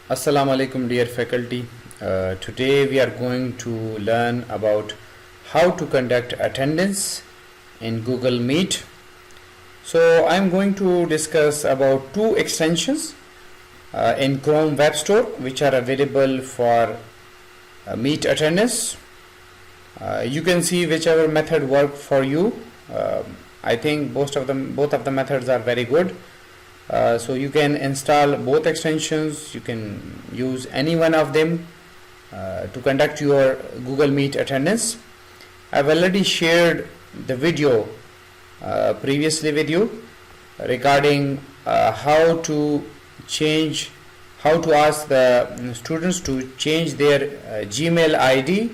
Assalamu alaikum dear faculty. Today we are going to learn about how to conduct attendance in Google Meet. So I'm going to discuss about two extensions in Chrome Web Store which are available for Meet attendance. You can see whichever method works for you. I think both of the methods are very good. So you can install both extensions. You can use any one of them to conduct your Google Meet attendance. I've already shared the video previously with you regarding how to ask the students to change their Gmail ID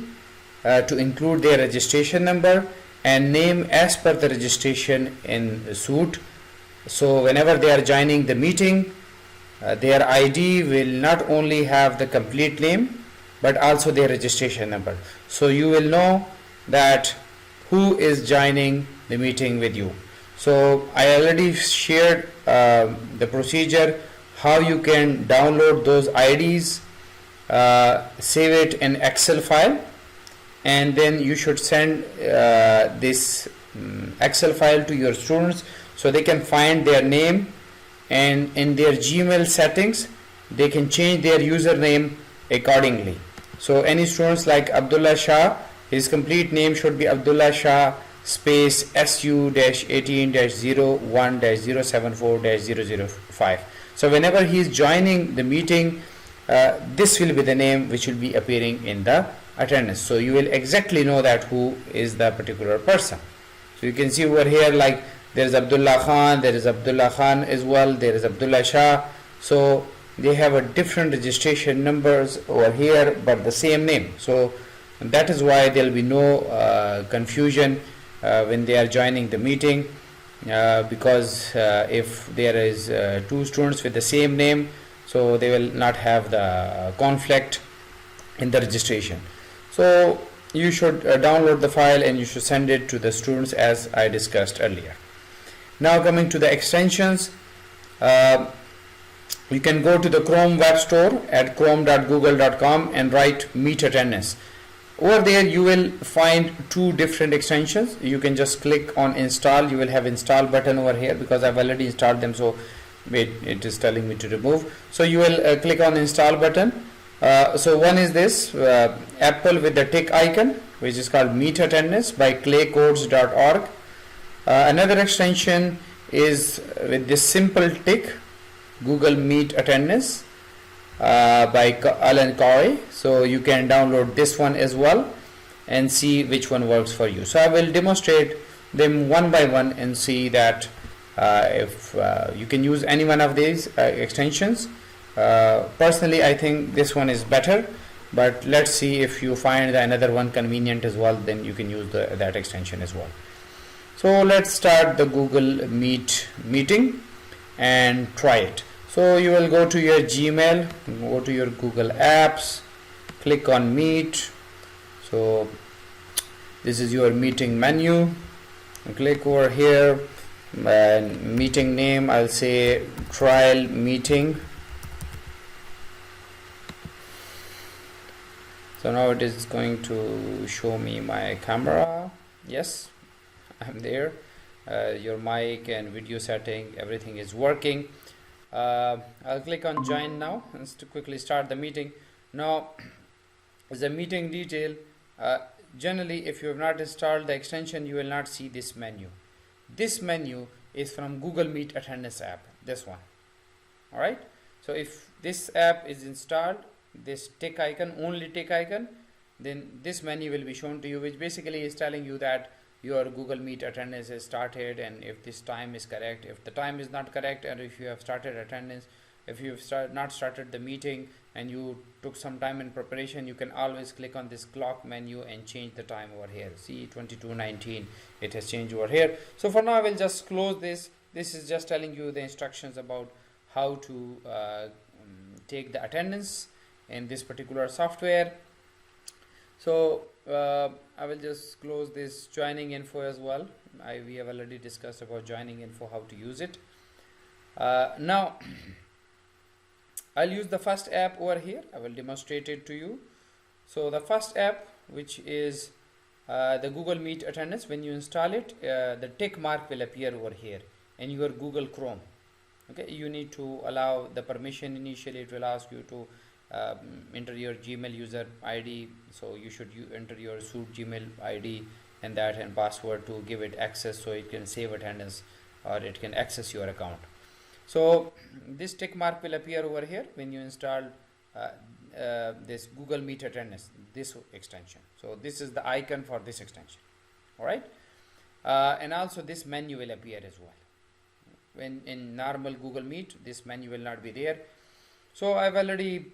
to include their registration number and name as per the registration in SUIT. So whenever they are joining the meeting, their ID will not only have the complete name but also their registration number. So you will know that who is joining the meeting with you. So I already shared the procedure how you can download those IDs, save it in Excel file, and then you should send this Excel file to your students so they can find their name, and in their Gmail settings they can change their username accordingly. So any students like Abdullah Shah, his complete name should be Abdullah Shah space SU-18-01-074-005. So whenever he is joining the meeting, this will be the name which will be appearing in the attendance. So you will exactly know that who is the particular person. So you can see over here, like there is Abdullah Khan, there is Abdullah Khan as well, there is Abdullah Shah. So they have a different registration numbers over here but the same name. So that is why there will be no confusion when they are joining the meeting, because if there is two students with the same name, so they will not have the conflict in the registration. So you should download the file and you should send it to the students as I discussed earlier. Now coming to the extensions, you can go to the Chrome Web Store at chrome.google.com and write Meet Attendance. Over there you will find two different extensions. You can just click on install. You will have install button over here because I've already installed them, so it is telling me to remove. So you will click on install button. So one is this Apple with the tick icon, which is called Meet Attendance by claycodes.org. Another extension is with this simple tick, Google Meet Attendance by Alan Coy. So you can download this one as well and see which one works for you. So I will demonstrate them one by one and see that if you can use any one of these extensions. Personally I think this one is better, but let's see if you find another one convenient as well, then you can use that extension as well. So let's start the Google Meet meeting and try it. So you will go to your Gmail, go to your Google Apps, click on Meet. So this is your meeting menu. Click over here, and meeting name I'll say trial meeting. So now it is going to show me my camera. Yes, I'm there. Your mic and video setting, everything is working. I'll click on join now and to quickly start the meeting. Now as a meeting detail, generally if you have not installed the extension, you will not see this menu. This menu is from Google Meet Attendance app, this one. Alright, so if this app is installed, this tick icon, only tick icon, then this menu will be shown to you, which basically is telling you that your Google Meet attendance is started and if this time is correct. If the time is not correct, and if you have started attendance, if you have not started the meeting and you took some time in preparation, you can always click on this clock menu and change the time over here. See, 22:19, it has changed over here. So for now I will just close this. This is just telling you the instructions about how to take the attendance in this particular software. So I will just close this joining info as well. We have already discussed about joining info, how to use it. Now I'll use the first app over here. I will demonstrate it to you. So the first app, which is the Google Meet attendance, when you install it, the tick mark will appear over here in your Google Chrome. Okay, you need to allow the permission. Initially it will ask you to enter your Gmail user ID, so you should enter your SUIT Gmail ID and that and password to give it access so it can save attendance or it can access your account. So this tick mark will appear over here when you install this Google Meet attendance, this extension. So this is the icon for this extension. All right, and also this menu will appear as well. When in normal Google Meet, this menu will not be there. So I've already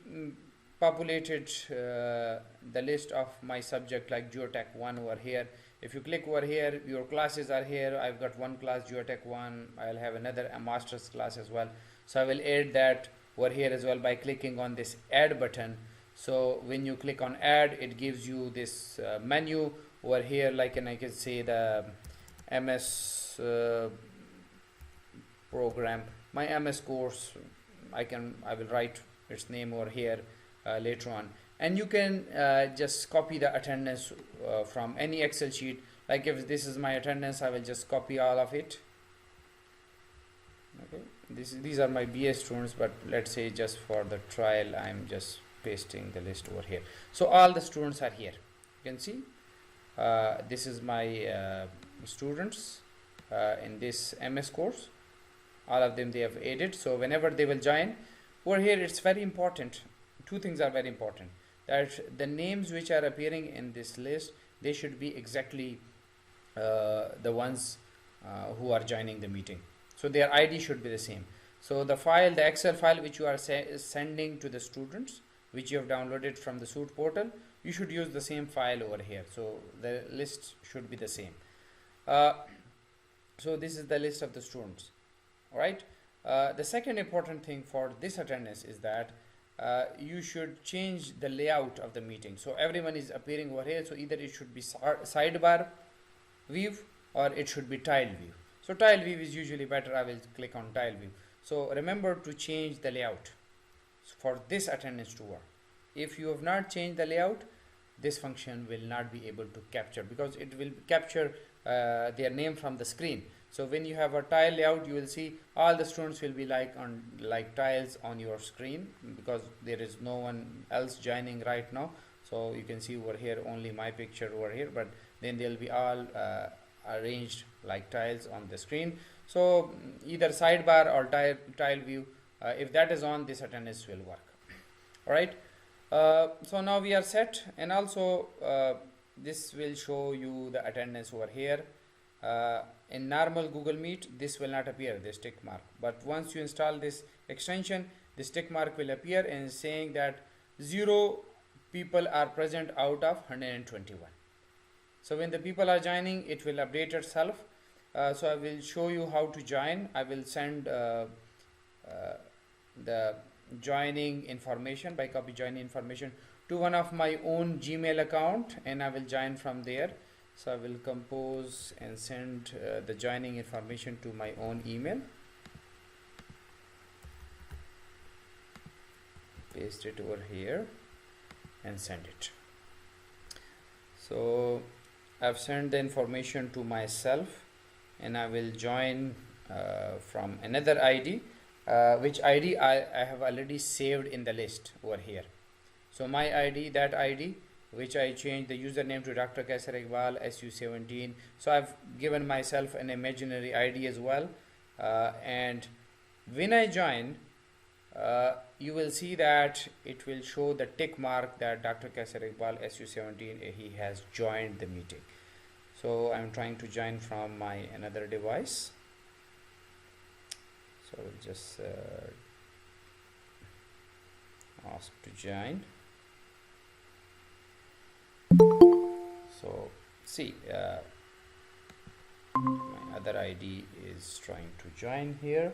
populated the list of my subject like Geotech 1 over here. If you click over here, your classes are here. I've got one class, Geotech 1. I'll have another master's class as well. So I will add that over here as well by clicking on this add button. So when you click on add, it gives you this menu over here, like, and I can say the MS program, my MS course. I will write its name over here later on, and you can just copy the attendance from any Excel sheet. Like if this is my attendance, I will just copy all of it. Okay, these are my BA students, but let's say just for the trial I'm just pasting the list over here. So all the students are here. You can see this is my students in this MS course. All of them they have added. So whenever they will join over here, it's very important. Two things are very important, that the names which are appearing in this list, they should be exactly the ones who are joining the meeting. So their ID should be the same. So the file, the Excel file which you are sending to the students, which you have downloaded from the SUIT portal, you should use the same file over here. So the list should be the same. So this is the list of the students. All right. The second important thing for this attendance is that you should change the layout of the meeting. So everyone is appearing over here. So either it should be sidebar view or it should be tile view. So tile view is usually better. I will click on tile view. So remember to change the layout for this attendance to work. If you have not changed the layout, this function will not be able to capture, because it will capture their name from the screen. So when you have a tile layout, you will see all the students will be like tiles on your screen, because there is no one else joining right now. So you can see over here only my picture over here, but then they'll be all arranged like tiles on the screen. So either sidebar or tile view, if that is on, this attendance will work. All right. So now we are set, and also this will show you the attendance over here. In normal Google Meet, this will not appear, this tick mark, but once you install this extension, this tick mark will appear and saying that 0 people are present out of 121. So when the people are joining, it will update itself. So I will show you how to join. I will send the joining information by copy joining information to one of my own Gmail account, and I will join from there. So I will compose and send the joining information to my own email. Paste it over here and send it. So I've sent the information to myself, and I will join from another ID, which ID I have already saved in the list over here. So my ID, that ID, which I changed the username to Dr. Qaiser Iqbal SU17. So I've given myself an imaginary ID as well. And when I join, you will see that it will show the tick mark that Dr. Qaiser Iqbal SU17, he has joined the meeting. So I'm trying to join from my another device. So we'll just ask to join. So see, my other ID is trying to join here.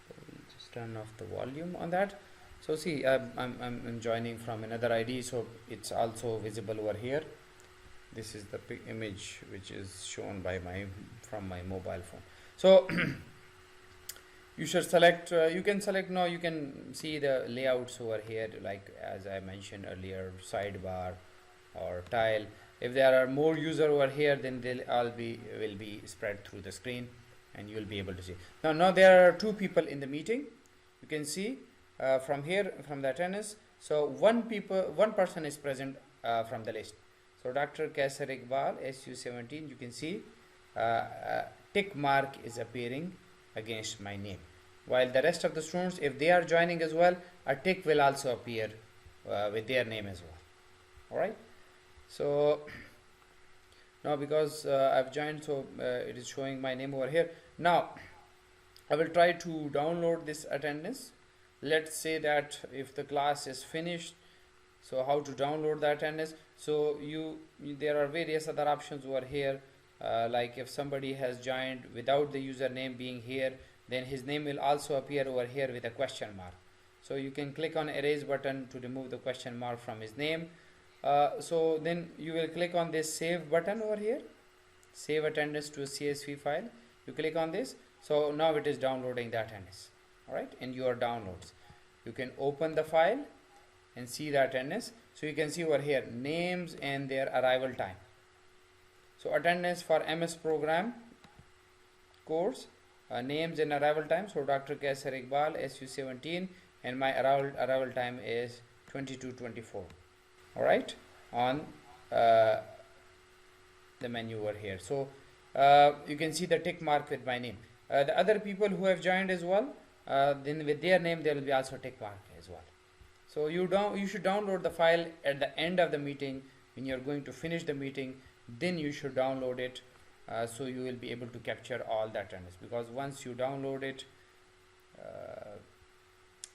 So we'll just turn off the volume on that. So see, I'm joining from another ID, so it's also visible over here. This is the image which is shown by from my mobile phone. So You should select, you can select now, you can see the layouts over here, like as I mentioned earlier, sidebar or tile. If there are more users over here, then they'll all will be spread through the screen and you will be able to see. Now there are two people in the meeting. You can see from here, from the attendance. So one person is present from the list. So Dr. Qaiser Iqbal, SU17, you can see tick mark is appearing against my name, while the rest of the students, if they are joining as well, a tick will also appear with their name as well. All right, so now because I've joined, so it is showing my name over here. Now I will try to download this attendance. Let's say that if the class is finished, so how to download the attendance? So there are various other options over here. Like if somebody has joined without the username being here, then his name will also appear over here with a question mark. So you can click on erase button to remove the question mark from his name. So then you will click on this save button over here, save attendance to a CSV file. You click on this, so now it is downloading the attendance. All right, in your downloads you can open the file and see the attendance. So you can see over here names and their arrival time. So attendance for MS program course, names and arrival time. So Dr. Qaiser Iqbal, SU17, and my arrival time is 22:24. All right, on the menu over here. So you can see the tick mark with my name. The other people who have joined as well, then with their name there will be also tick mark as well. So you should download the file at the end of the meeting when you are going to finish the meeting. Then you should download it, so you will be able to capture all the attendance. Because once you download it,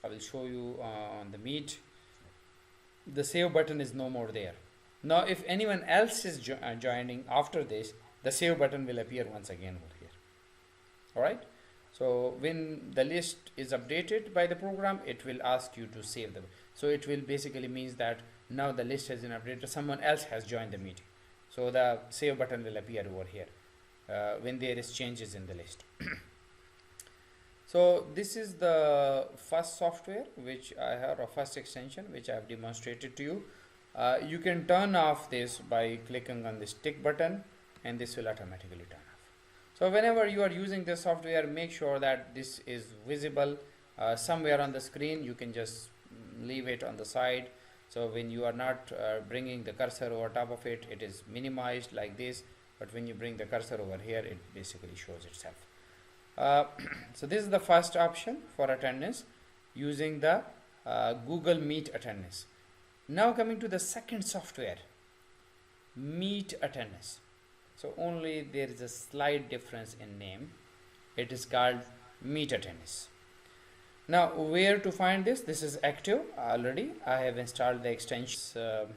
I will show you on the Meet, the save button is no more there. Now if anyone else is joining after this, the save button will appear once again over here. All right, so when the list is updated by the program, it will ask you to save them. So it will basically means that now the list has been updated, someone else has joined the meeting. So the save button will appear over here when there is changes in the list. So this is the first software which I have, or first extension which I have demonstrated to you. You can turn off this by clicking on this tick button, and this will automatically turn off. So whenever you are using this software, make sure that this is visible somewhere on the screen. You can just leave it on the side. So when you are not bringing the cursor over top of it, it is minimized like this. But when you bring the cursor over here, it basically shows itself. So this is the first option for attendance using the Google Meet attendance. Now coming to the second software, Meet attendance. So only there is a slight difference in name. It is called Meet attendance. Now where to find this? This is active already. I have installed the extension,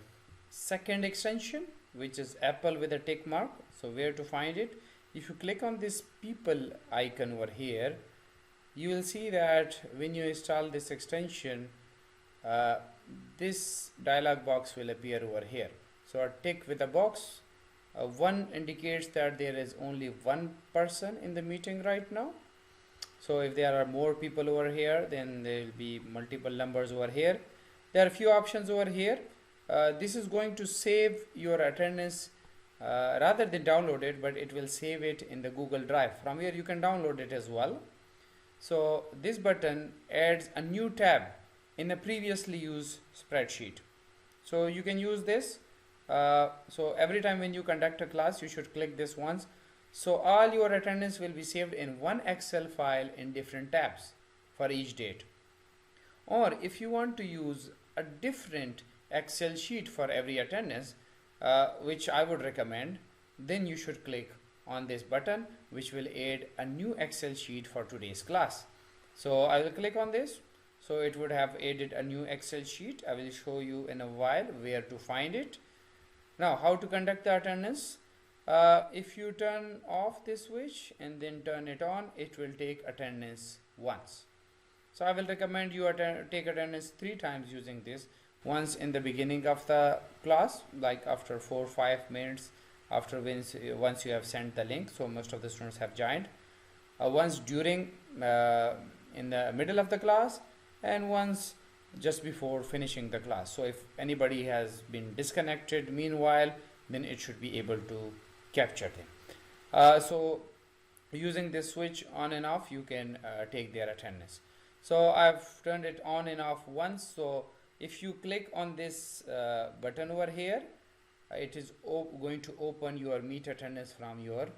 second extension, which is Apple with a tick mark. So where to find it? If you click on this people icon over here, you will see that when you install this extension, this dialog box will appear over here. So a tick with a box, one indicates that there is only one person in the meeting right now. So if there are more people over here, then there will be multiple numbers over here. There are a few options over here. This is going to save your attendance rather than download it, but it will save it in the Google Drive. From here you can download it as well. So this button adds a new tab in a previously used spreadsheet. So you can use this. So every time when you conduct a class, you should click this once. So all your attendance will be saved in one Excel file in different tabs for each date. Or if you want to use a different Excel sheet for every attendance, which I would recommend, then you should click on this button, which will add a new Excel sheet for today's class. So I will click on this. So it would have added a new Excel sheet. I will show you in a while where to find it. Now how to conduct the attendance? If you turn off this switch and then turn it on, it will take attendance once. So I will recommend you take attendance 3 times using this. Once in the beginning of the class, like after 4 or 5 minutes after once you have sent the link. So most of the students have joined. Once during in the middle of the class and once just before finishing the class. So if anybody has been disconnected meanwhile, then it should be able to capture them. So using this switch on and off, you can take their attendance. So I've turned it on and off once. So if you click on this button over here, it is going to open your Meet attendance from your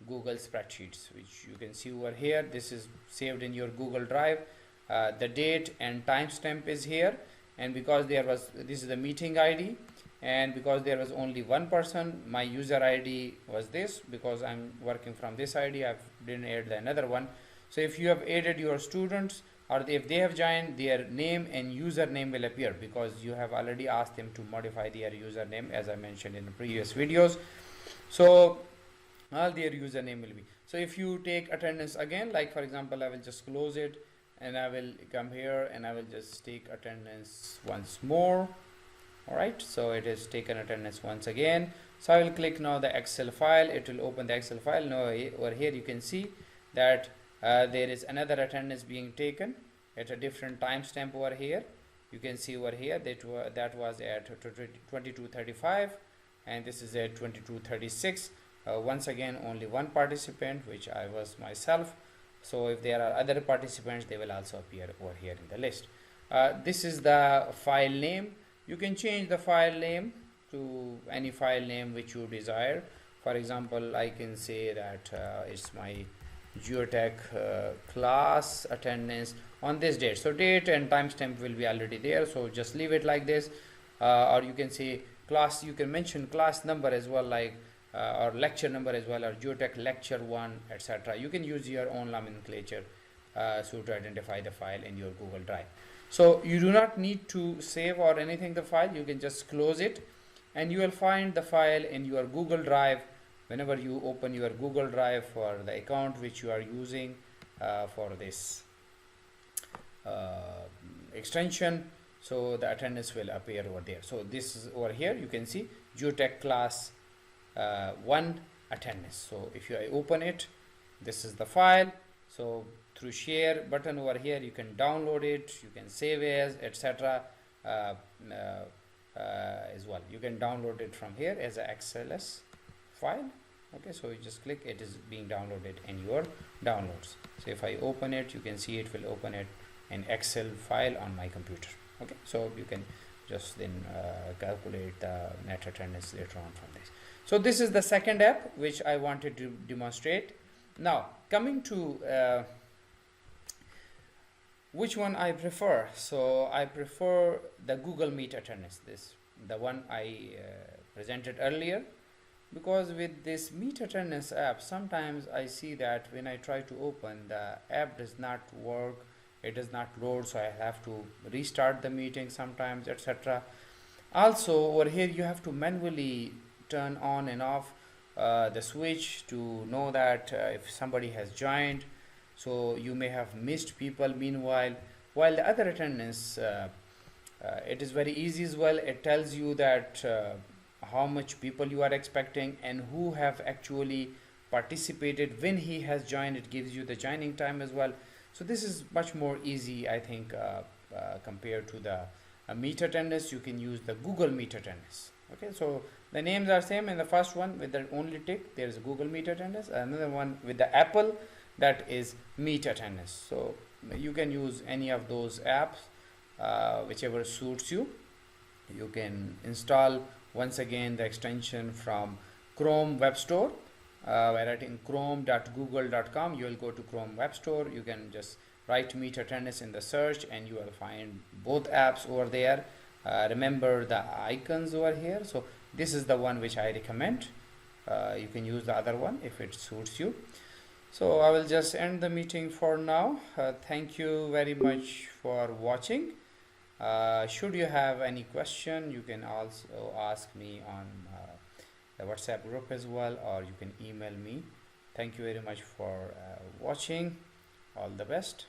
Google spreadsheets, which you can see over here. This is saved in your Google Drive. The date and timestamp is here, and because this is the meeting ID, and because there was only one person, my user ID was this. Because I'm working from this ID, I didn't add another one. So if you have added your students, or if they have joined, their name and username will appear, because you have already asked them to modify their username, as I mentioned in the previous videos. So all their username will be. So if you take attendance again, like for example, I will just close it and I will come here and I will just take attendance once more. Alright, so it is taken attendance once again. So I will click now the Excel file. It will open the Excel file. Now over here you can see that there is another attendance being taken at a different timestamp over here. You can see over here that was at 22:35 and this is at 22:36. Once again, only one participant, which I was myself. So if there are other participants, they will also appear over here in the list. This is the file name. You can change the file name to any file name which you desire. For example, I can say that it's my geotech class attendance on this date. So date and timestamp will be already there, so just leave it like this. Or you can say class, you can mention class number as well, like or lecture number as well, or geotech lecture 1, etc. You can use your own nomenclature so to identify the file in your Google Drive. So you do not need to save or anything the file. You can just close it and you will find the file in your Google Drive whenever you open your Google Drive for the account which you are using for this extension. So the attendance will appear over there. So this is over here, you can see geotech class 1 attendance. So if you open it, this is the file. So through share button over here, you can download it, you can save as, etc. As well. You can download it from here as a XLS file. Okay, so you just click, it is being downloaded in your downloads. So if I open it, you can see it will open it in Excel file on my computer. Okay, so you can just then calculate the net attendance later on from this. So this is the second app which I wanted to demonstrate. Now coming to which one I prefer. So I prefer the Google Meet attendance, the one I presented earlier, because with this Meet attendance app, sometimes I see that when I try to open, the app does not work, it does not load, so I have to restart the meeting sometimes, etc. Also over here you have to manually turn on and off the switch to know that if somebody has joined. So you may have missed people meanwhile. While the other attendance, it is very easy as well. It tells you that how much people you are expecting and who have actually participated when he has joined. It gives you the joining time as well. So this is much more easy, I think, compared to the Meet attendance. You can use the Google Meet attendance. Okay, so the names are same. In the first one with the only tick, there is a Google Meet attendance. Another one with the Apple, that is Meet attendance. So you can use any of those apps, whichever suits you. You can install once again the extension from Chrome Web Store. By writing chrome.google.com, you will go to Chrome Web Store. You can just write Meet attendance in the search and you will find both apps over there. Remember the icons over here. So this is the one which I recommend. You can use the other one if it suits you. So I will just end the meeting for now. Thank you very much for watching. Should you have any question, you can also ask me on the WhatsApp group as well, or you can email me. Thank you very much for watching. All the best.